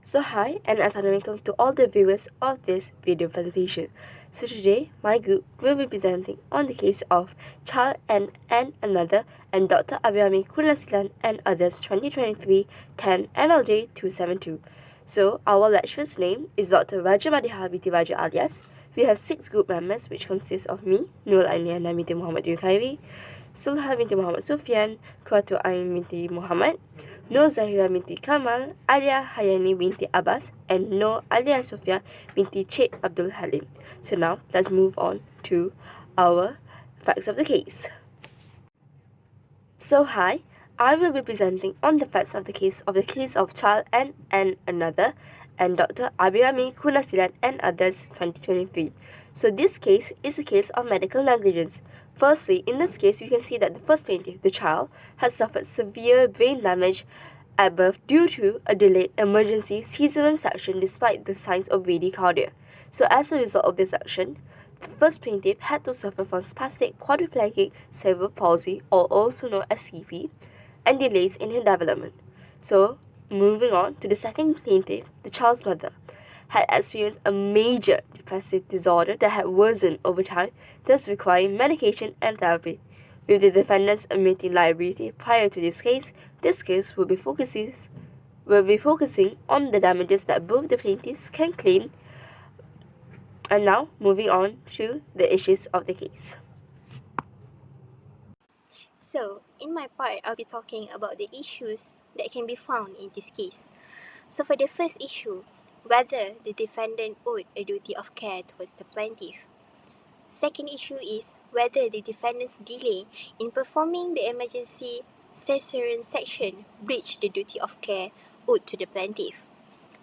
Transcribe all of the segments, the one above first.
So hi and assalamualaikum to all the viewers of this video presentation. So today, my group will be presenting on the case of Child N Anor and Dr Abirami Kunaseelan and others 2023 10 MLJ 272. So our lecturer's name is Dr Rajamadiha binti Raja alias. We have 6 group members which consist of me, Nur Ainiana binti Muhammad Yukhairi, Sulha binti Muhammad Sufyan, Kuatu Ain binti Muhammad, Nur Zahira binti Kamal, Alia Hayani binti Abbas, and Nur Alia Sofia binti Cik Abdul Halim. So now, let's move on to our facts of the case. So hi, I will be presenting on the facts of the case of Child N Anor and Dr. Abirami Kunaseelan and others 2023. So this case is a case of medical negligence. Firstly, in this case, we can see that the first plaintiff, the child, has suffered severe brain damage at birth due to a delayed emergency cesarean section despite the signs of bradycardia. So as a result of this action, the first plaintiff had to suffer from spastic quadriplegic cerebral palsy, or also known as CP, and delays in her development. So, moving on to the second plaintiff, the child's mother, had experienced a major depressive disorder that had worsened over time, thus requiring medication and therapy. With the defendants admitting liability prior to this case will be focusing on the damages that both the plaintiffs can claim. And now, moving on to the issues of the case. So, in my part, I'll be talking about the issues that can be found in this case. So, for the first issue, whether the defendant owed a duty of care towards the plaintiff. Second issue is whether the defendant's delay in performing the emergency cesarean section breached the duty of care owed to the plaintiff.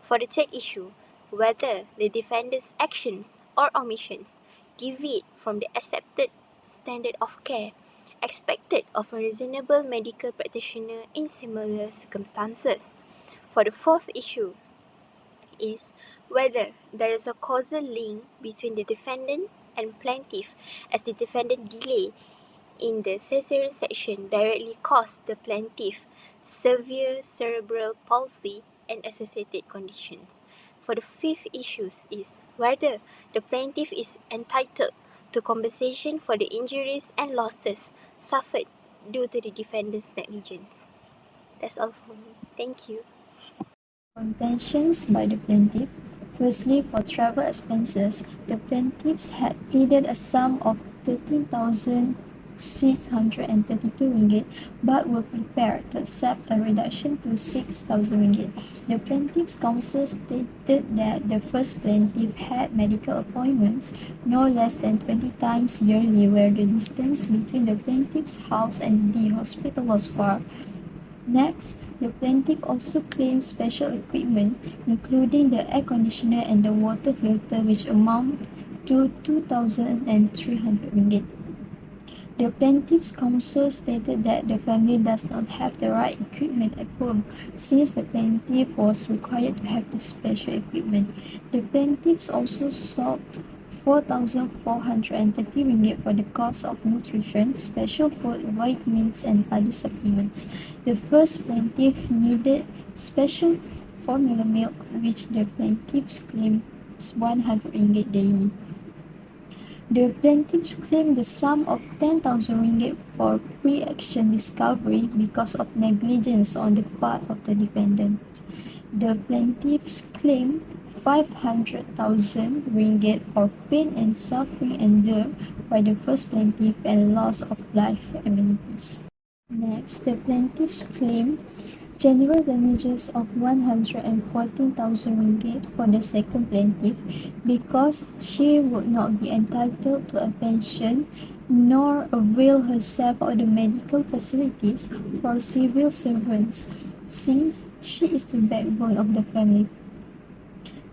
For the third issue, whether the defendant's actions or omissions deviate from the accepted standard of care expected of a reasonable medical practitioner in similar circumstances. For the fourth issue is whether there is a causal link between the defendant and plaintiff, as the defendant delay in the cesarean section directly caused the plaintiff severe cerebral palsy and associated conditions. For the fifth issue is whether the plaintiff is entitled to compensation for the injuries and losses suffered due to the defendant's negligence. That's all from me. Thank you. Contentions by the plaintiff. Firstly, for travel expenses, the plaintiffs had pleaded a sum of 13,632 ringgit but were prepared to accept a reduction to 6,000 ringgit. The plaintiff's counsel stated that the first plaintiff had medical appointments no less than 20 times yearly, where the distance between the plaintiff's house and the hospital was far. Next, the plaintiff also claimed special equipment, including the air conditioner and the water filter, which amount to 2,300 ringgit. The plaintiff's counsel stated that the family does not have the right equipment at home, since the plaintiff was required to have the special equipment. The plaintiffs also sought 4,430 ringgit for the cost of nutrition, special food, vitamins, and other supplements. The first plaintiff needed special formula milk, which the plaintiffs claimed is 100 ringgit daily. The plaintiffs claimed the sum of 10,000 ringgit for pre-action discovery because of negligence on the part of the defendant. The plaintiffs claimed 500,000 ringgit for pain and suffering endured by the first plaintiff and loss of life amenities. Next, the plaintiffs claim general damages of 114,000 ringgit for the second plaintiff because she would not be entitled to a pension nor avail herself of the medical facilities for civil servants, since she is the backbone of the family.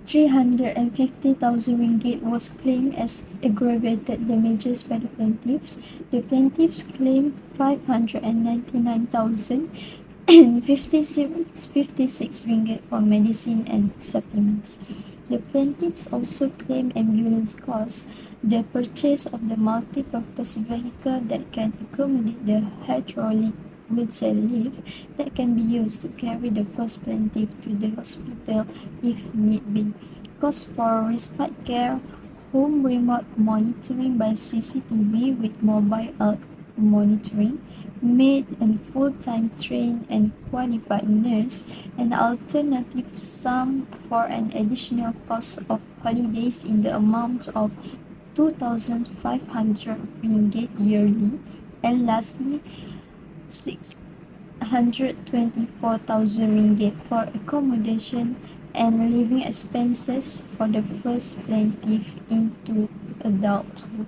350,000 ringgit was claimed as aggravated damages by the plaintiffs. The plaintiffs claimed 599,056 ringgit for medicine and supplements. The plaintiffs also claim ambulance costs, the purchase of the multi-purpose vehicle that can accommodate the hydraulic wheelchair lift that can be used to carry the first plaintiff to the hospital if need be. Costs for respite care, home remote monitoring by CCTV with mobile monitoring, maid and full-time trained and qualified nurse, and alternative sum for an additional cost of holidays in the amount of 2,500 ringgit yearly, and lastly, 624,000 ringgit for accommodation and living expenses for the first plaintiff into adulthood.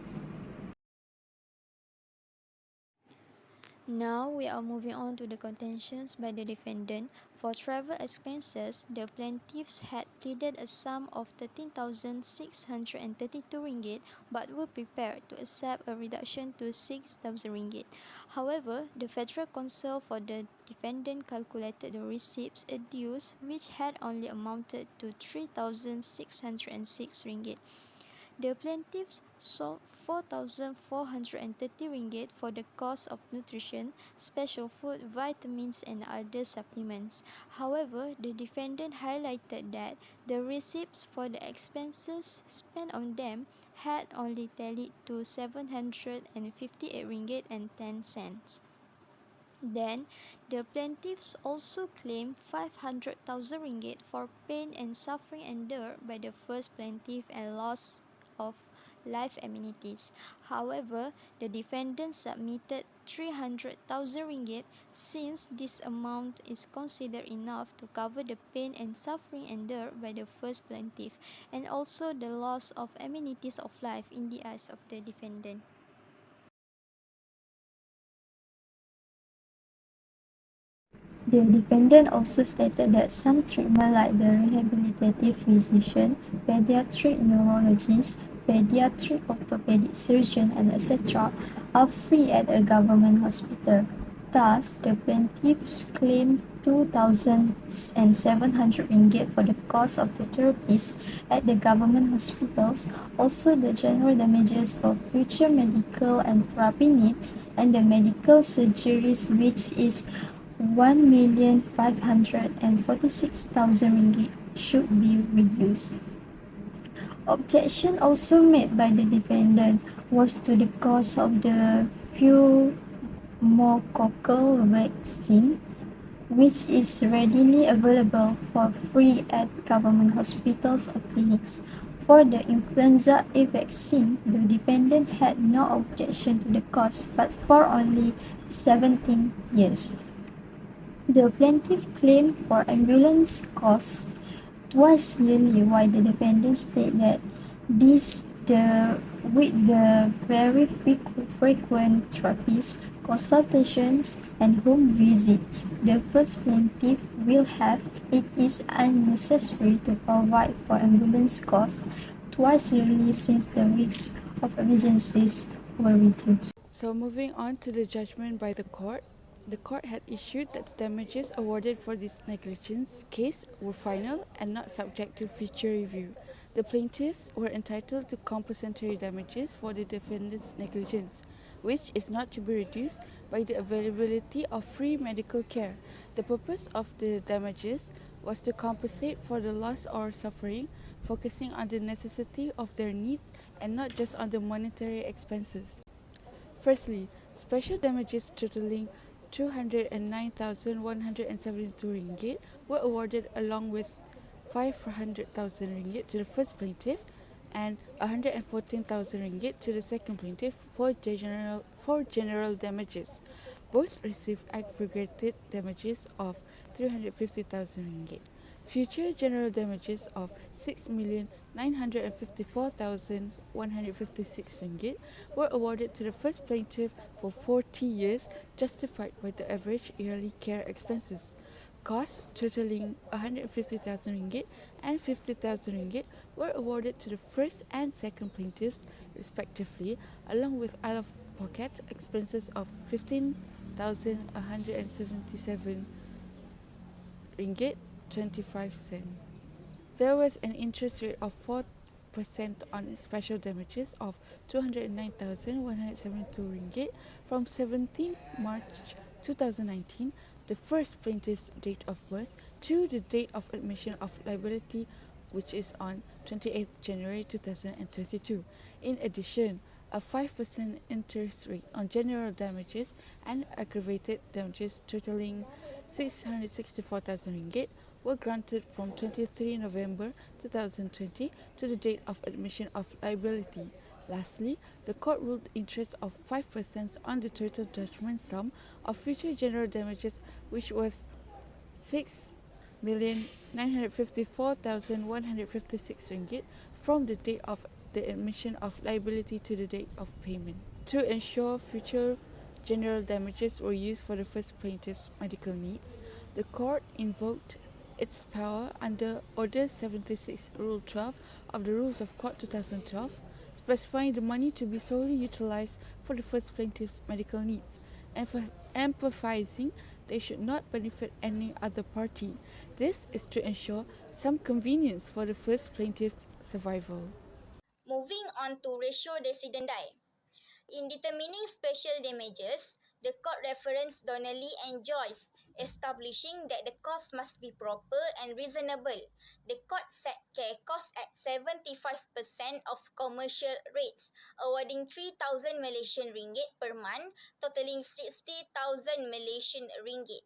Now we are moving on to the contentions by the defendant. For travel expenses, the plaintiffs had pleaded a sum of 13,632 ringgit but were prepared to accept a reduction to 6,000 ringgit. However, the Federal Counsel for the defendant calculated the receipts adduced, which had only amounted to 3,606 ringgit. The plaintiffs sought 4,430 ringgit for the cost of nutrition, special food, vitamins and other supplements. However, the defendant highlighted that the receipts for the expenses spent on them had only tallied to 758 ringgit and 10 cents. Then, the plaintiffs also claimed 500,000 ringgit for pain and suffering endured by the first plaintiff and loss of life amenities. However, the defendant submitted 300,000 ringgit since this amount is considered enough to cover the pain and suffering endured by the first plaintiff and also the loss of amenities of life in the eyes of the defendant. The defendant also stated that some treatment like the rehabilitative physician, pediatric neurologist, pediatric orthopedic surgeon, and etc. are free at a government hospital. Thus, the plaintiffs claimed 2,700 ringgit for the cost of the therapies at the government hospitals, also the general damages for future medical and therapy needs, and the medical surgeries, which is 1,546,000 ringgit should be reduced. Objection also made by the defendant was to the cost of the pneumococcal vaccine, which is readily available for free at government hospitals or clinics. For the influenza A vaccine, the defendant had no objection to the cost, but for only 17 years. The plaintiff claimed for ambulance costs twice yearly, while the defendant stated that with the very frequent therapies, consultations, and home visits the first plaintiff will have, it is unnecessary to provide for ambulance costs twice yearly since the risks of emergencies were reduced. So moving on to the judgment by the court had issued that the damages awarded for this negligence case were final and not subject to future review. The plaintiffs were entitled to compensatory damages for the defendant's negligence, which is not to be reduced by the availability of free medical care. The purpose of the damages was to compensate for the loss or suffering, focusing on the necessity of their needs and not just on the monetary expenses. Firstly, special damages totaling 209,172 ringgit were awarded along with 500,000 ringgit to the first plaintiff and 114,000 ringgit to the second plaintiff for general damages. Both received aggregated damages of 350,000 ringgit. Future general damages of 6,954,156 ringgit were awarded to the first plaintiff for 40 years, justified by the average yearly care expenses. Costs totaling 150,000 ringgit and 50,000 ringgit were awarded to the first and second plaintiffs, respectively, along with out-of-pocket expenses of 15,177 ringgit 25 cents. There was an interest rate of 4% on special damages of 209,172 ringgit from 17 March 2019, the first plaintiff's date of birth, to the date of admission of liability, which is on 28th January 2022. In addition, a 5% interest rate on general damages and aggravated damages totaling 664,000 ringgit were granted from 23 November 2020 to the date of admission of liability. Lastly, the court ruled interest of 5% on the total judgment sum of future general damages, which was 6,954,156 ringgit from the date of the admission of liability to the date of payment. To ensure future general damages were used for the first plaintiff's medical needs, the court invoked its power under Order 76, Rule 12 of the Rules of Court 2012, specifying the money to be solely utilized for the first plaintiff's medical needs, emphasizing they should not benefit any other party. This is to ensure some convenience for the first plaintiff's survival. Moving on to ratio decidendi. In determining special damages, the court reference Donnelly and Joyce, establishing that the cost must be proper and reasonable. The court set care cost at 75% of commercial rates, awarding 3,000 Malaysian ringgit per month, totaling 60,000 Malaysian ringgit.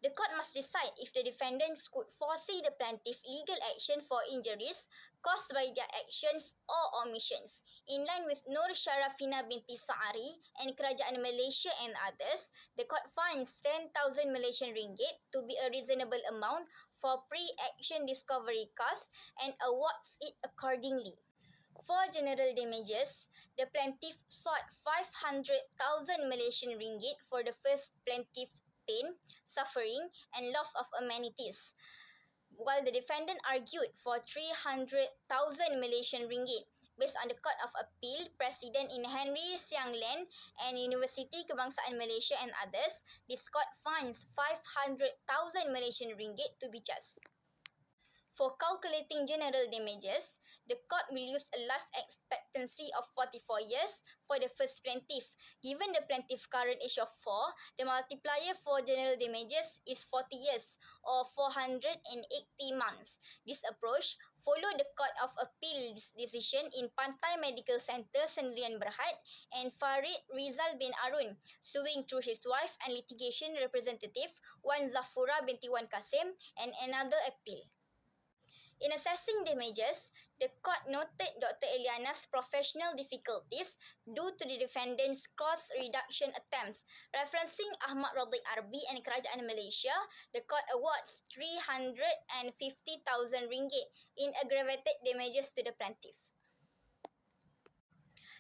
The court must decide if the defendants could foresee the plaintiff legal action for injuries caused by their actions or omissions. In line with Nur Sharafina binti Sa'ari and Kerajaan Malaysia and others, the court finds 10,000 Malaysian ringgit to be a reasonable amount for pre-action discovery costs and awards it accordingly. For general damages, the plaintiff sought 500,000 Malaysian ringgit for the first plaintiff pain, suffering, and loss of amenities, while the defendant argued for 300,000 Malaysian ringgit. Based on the Court of Appeal, President in Henry Siang Len and University Kebangsaan Malaysia and others, this court finds 500,000 Malaysian ringgit to be just. For calculating general damages, the court will use a life expectancy of 44 years for the first plaintiff. Given the plaintiff's current age of 4, the multiplier for general damages is 40 years or 480 months. This approach followed the Court of Appeal's decision in Pantai Medical Centre Sendirian Berhad and Farid Rizal bin Arun, suing through his wife and litigation representative Wan Zafura binti Wan Kasim, and another appeal. In assessing damages, the court noted Dr. Eliana's professional difficulties due to the defendant's cost reduction attempts. Referencing Ahmad Radi Arbi and Kerajaan Malaysia, the court awards 350,000 ringgit in aggravated damages to the plaintiff.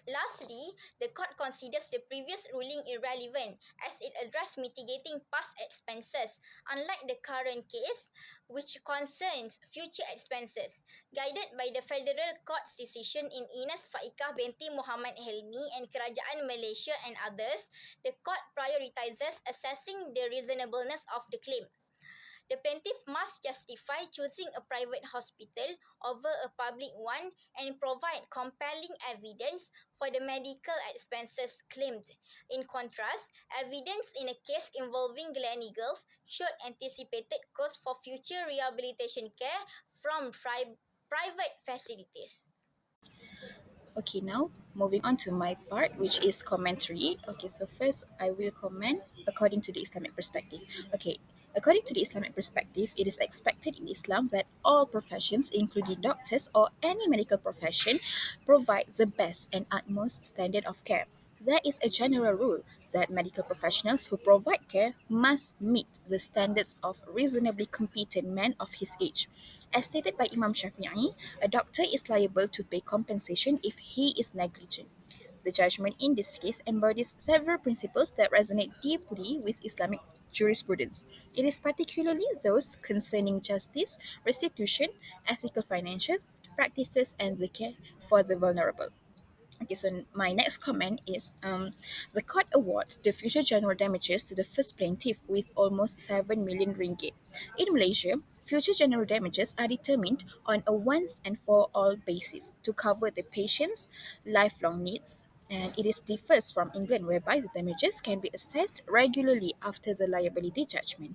Lastly, the court considers the previous ruling irrelevant as it addressed mitigating past expenses, unlike the current case, which concerns future expenses. Guided by the Federal Court's decision in Ines Faikah binti Muhammad Helmi and Kerajaan Malaysia and others, the court prioritizes assessing the reasonableness of the claim. The plaintiff must justify choosing a private hospital over a public one and provide compelling evidence for the medical expenses claimed. In contrast, evidence in a case involving Gleneagles showed anticipated costs for future rehabilitation care from private facilities. Okay, now moving on to my part, which is commentary. Okay, so first I will comment according to the Islamic perspective. Okay, according to the Islamic perspective, it is expected in Islam that all professions, including doctors or any medical profession, provide the best and utmost standard of care. There is a general rule that medical professionals who provide care must meet the standards of reasonably competent men of his age. As stated by Imam Shafi'i, a doctor is liable to pay compensation if he is negligent. The judgment in this case embodies several principles that resonate deeply with Islamic jurisprudence. It is particularly those concerning justice, restitution, ethical financial practices, and the care for the vulnerable. Okay, so my next comment is the court awards the future general damages to the first plaintiff with almost 7 million ringgit. In Malaysia, future general damages are determined on a once and for all basis to cover the patient's lifelong needs And it is differs from England, whereby the damages can be assessed regularly after the liability judgment.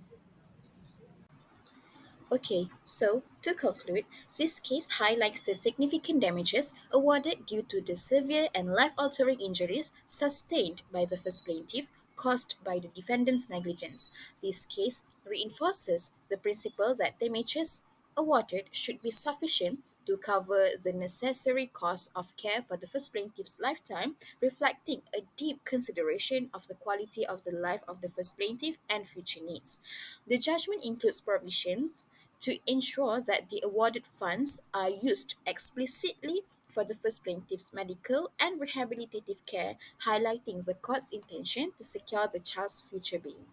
Okay, so to conclude, this case highlights the significant damages awarded due to the severe and life altering injuries sustained by the first plaintiff caused by the defendant's negligence. This case reinforces the principle that damages awarded should be sufficient to cover the necessary cost of care for the first plaintiff's lifetime, reflecting a deep consideration of the quality of the life of the first plaintiff and future needs. The judgment includes provisions to ensure that the awarded funds are used explicitly for the first plaintiff's medical and rehabilitative care, highlighting the court's intention to secure the child's future being.